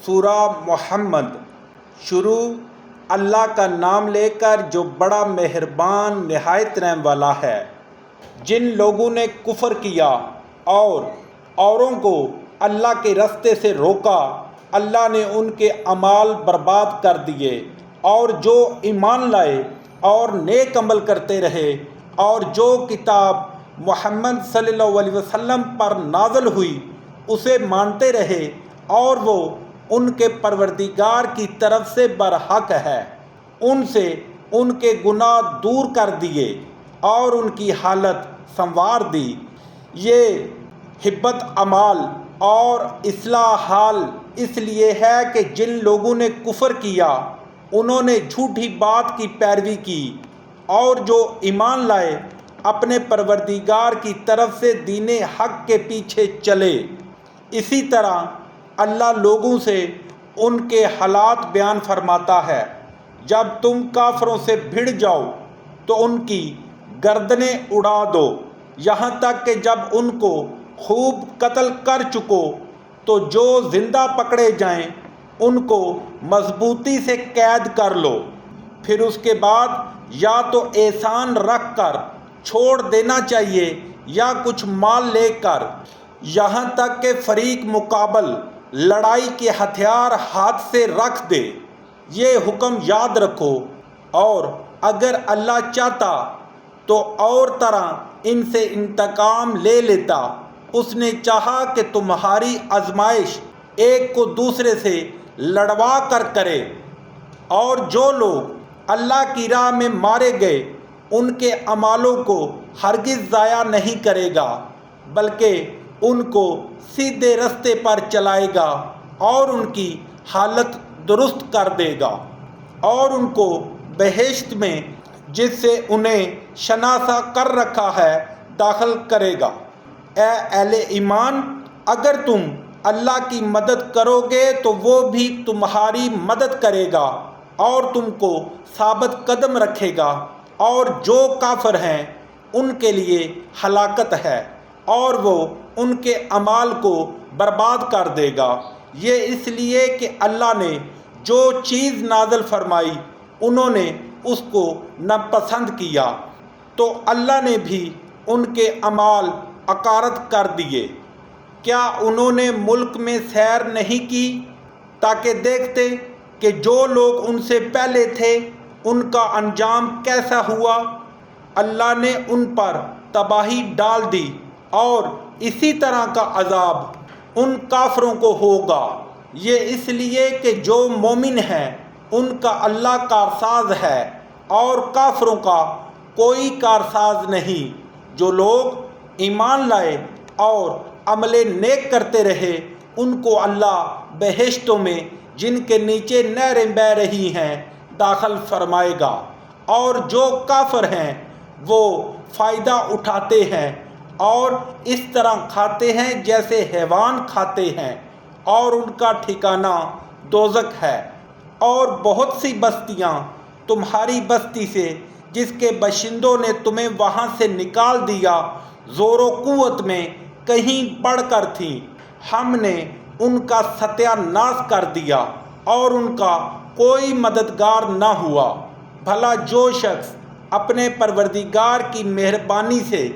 سورہ محمد شروع اللہ کا نام لے کر جو بڑا مہربان نہایت رحم والا ہے۔ جن لوگوں نے کفر کیا اور اوروں کو اللہ کے راستے سے روکا، اللہ نے ان کے اعمال برباد کر دیے، اور جو ایمان لائے اور نیک عمل کرتے رہے اور جو کتاب محمد صلی اللہ علیہ وسلم پر نازل ہوئی اسے مانتے رہے اور وہ ان کے پروردگار کی طرف سے برحق ہے، ان سے ان کے گناہ دور کر دیے اور ان کی حالت سنوار دی۔ یہ حبت اعمال اور اصلاح حال اس لیے ہے کہ جن لوگوں نے کفر کیا انہوں نے جھوٹی بات کی پیروی کی، اور جو ایمان لائے اپنے پروردگار کی طرف سے دین حق کے پیچھے چلے۔ اسی طرح اللہ لوگوں سے ان کے حالات بیان فرماتا ہے۔ جب تم کافروں سے بھڑ جاؤ تو ان کی گردنیں اڑا دو، یہاں تک کہ جب ان کو خوب قتل کر چکو تو جو زندہ پکڑے جائیں ان کو مضبوطی سے قید کر لو، پھر اس کے بعد یا تو احسان رکھ کر چھوڑ دینا چاہیے یا کچھ مال لے کر، یہاں تک کہ فریق مقابل لڑائی کے ہتھیار ہاتھ سے رکھ دے۔ یہ حکم یاد رکھو، اور اگر اللہ چاہتا تو اور طرح ان سے انتقام لے لیتا۔ اس نے چاہا کہ تمہاری آزمائش ایک کو دوسرے سے لڑوا کر کرے، اور جو لوگ اللہ کی راہ میں مارے گئے ان کے اعمالوں کو ہرگز ضائع نہیں کرے گا، بلکہ ان کو سیدھے رستے پر چلائے گا اور ان کی حالت درست کر دے گا، اور ان کو بہشت میں جس سے انہیں شناسا کر رکھا ہے داخل کرے گا۔ اے اہل ایمان، اگر تم اللہ کی مدد کرو گے تو وہ بھی تمہاری مدد کرے گا اور تم کو ثابت قدم رکھے گا، اور جو کافر ہیں ان کے لیے ہلاکت ہے اور وہ ان کے اعمال کو برباد کر دے گا۔ یہ اس لیے کہ اللہ نے جو چیز نازل فرمائی انہوں نے اس کو ناپسند کیا، تو اللہ نے بھی ان کے اعمال اکارت کر دیے۔ کیا انہوں نے ملک میں سیر نہیں کی تاکہ دیکھتے کہ جو لوگ ان سے پہلے تھے ان کا انجام کیسا ہوا؟ اللہ نے ان پر تباہی ڈال دی، اور اسی طرح کا عذاب ان کافروں کو ہوگا۔ یہ اس لیے کہ جو مومن ہیں ان کا اللہ کارساز ہے اور کافروں کا کوئی کارساز نہیں۔ جو لوگ ایمان لائے اور عمل نیک کرتے رہے ان کو اللہ بہشتوں میں جن کے نیچے نہریں بہہ رہی ہیں داخل فرمائے گا، اور جو کافر ہیں وہ فائدہ اٹھاتے ہیں اور اس طرح کھاتے ہیں جیسے حیوان کھاتے ہیں، اور ان کا ٹھکانہ دوزخ ہے۔ اور بہت سی بستیاں تمہاری بستی سے جس کے باشندوں نے تمہیں وہاں سے نکال دیا زور و قوت میں کہیں بڑھ کر تھیں، ہم نے ان کا ستیہ ناش کر دیا اور ان کا کوئی مددگار نہ ہوا۔ بھلا جو شخص اپنے پروردگار کی مہربانی سے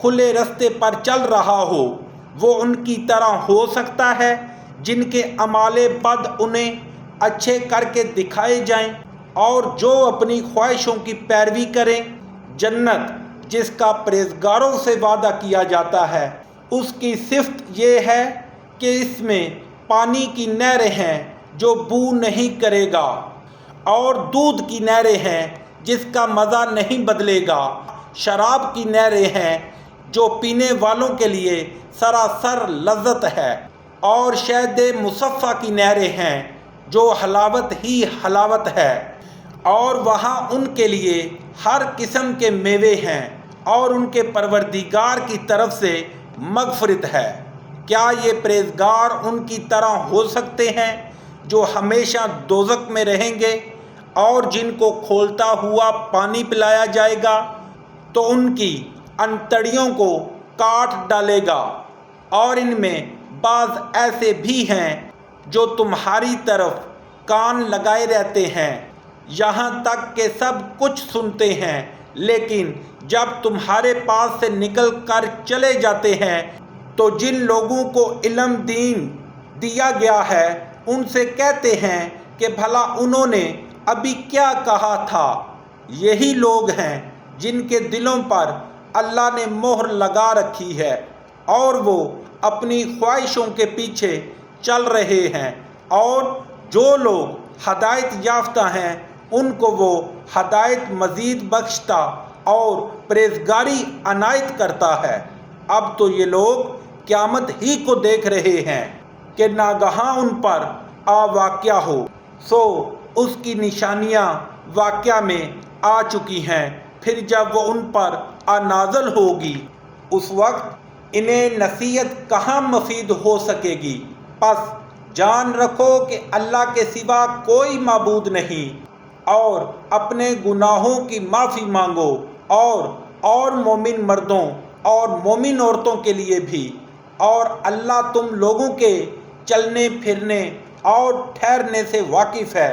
کھلے رستے پر چل رہا ہو وہ ان کی طرح ہو سکتا ہے جن کے اعمال بد انہیں اچھے کر کے دکھائے جائیں، اور جو اپنی خواہشوں کی پیروی کریں؟ جنت جس کا پرہیزگاروں سے وعدہ کیا جاتا ہے اس کی صفت یہ ہے کہ اس میں پانی کی نہریں ہیں جو بو نہیں کرے گا، اور دودھ کی نہریں ہیں جس کا مزہ نہیں بدلے گا، شراب کی نہریں ہیں جو پینے والوں کے لیے سراسر لذت ہے، اور شہد مصفیٰ کی نہریں ہیں جو حلاوت ہی حلاوت ہے، اور وہاں ان کے لیے ہر قسم کے میوے ہیں، اور ان کے پروردگار کی طرف سے مغفرت ہے۔ کیا یہ پرہیزگار ان کی طرح ہو سکتے ہیں جو ہمیشہ دوزخ میں رہیں گے اور جن کو کھولتا ہوا پانی پلایا جائے گا تو ان کی انتڑیوں کو کاٹ ڈالے گا؟ اور ان میں بعض ایسے بھی ہیں جو تمہاری طرف کان لگائے رہتے ہیں یہاں تک کہ سب کچھ سنتے ہیں، لیکن جب تمہارے پاس سے نکل کر چلے جاتے ہیں تو جن لوگوں کو علم دیا گیا ہے ان سے کہتے ہیں کہ بھلا انہوں نے ابھی کیا کہا تھا۔ یہی لوگ ہیں جن کے دلوں پر اللہ نے مہر لگا رکھی ہے اور وہ اپنی خواہشوں کے پیچھے چل رہے ہیں، اور جو لوگ ہدایت یافتہ ہیں ان کو وہ ہدایت مزید بخشتا اور پرہیزگاری عنایت کرتا ہے۔ اب تو یہ لوگ قیامت ہی کو دیکھ رہے ہیں کہ ناگہاں ان پر واقع ہو، سو اس کی نشانیاں واقعہ میں آ چکی ہیں، پھر جب وہ ان پر نازل ہوگی اس وقت انہیں نصیحت کہاں مفید ہو سکے گی۔ پس جان رکھو کہ اللہ کے سوا کوئی معبود نہیں، اور اپنے گناہوں کی معافی مانگو، اور مومن مردوں اور مومن عورتوں کے لیے بھی، اور اللہ تم لوگوں کے چلنے پھرنے اور ٹھہرنے سے واقف ہے۔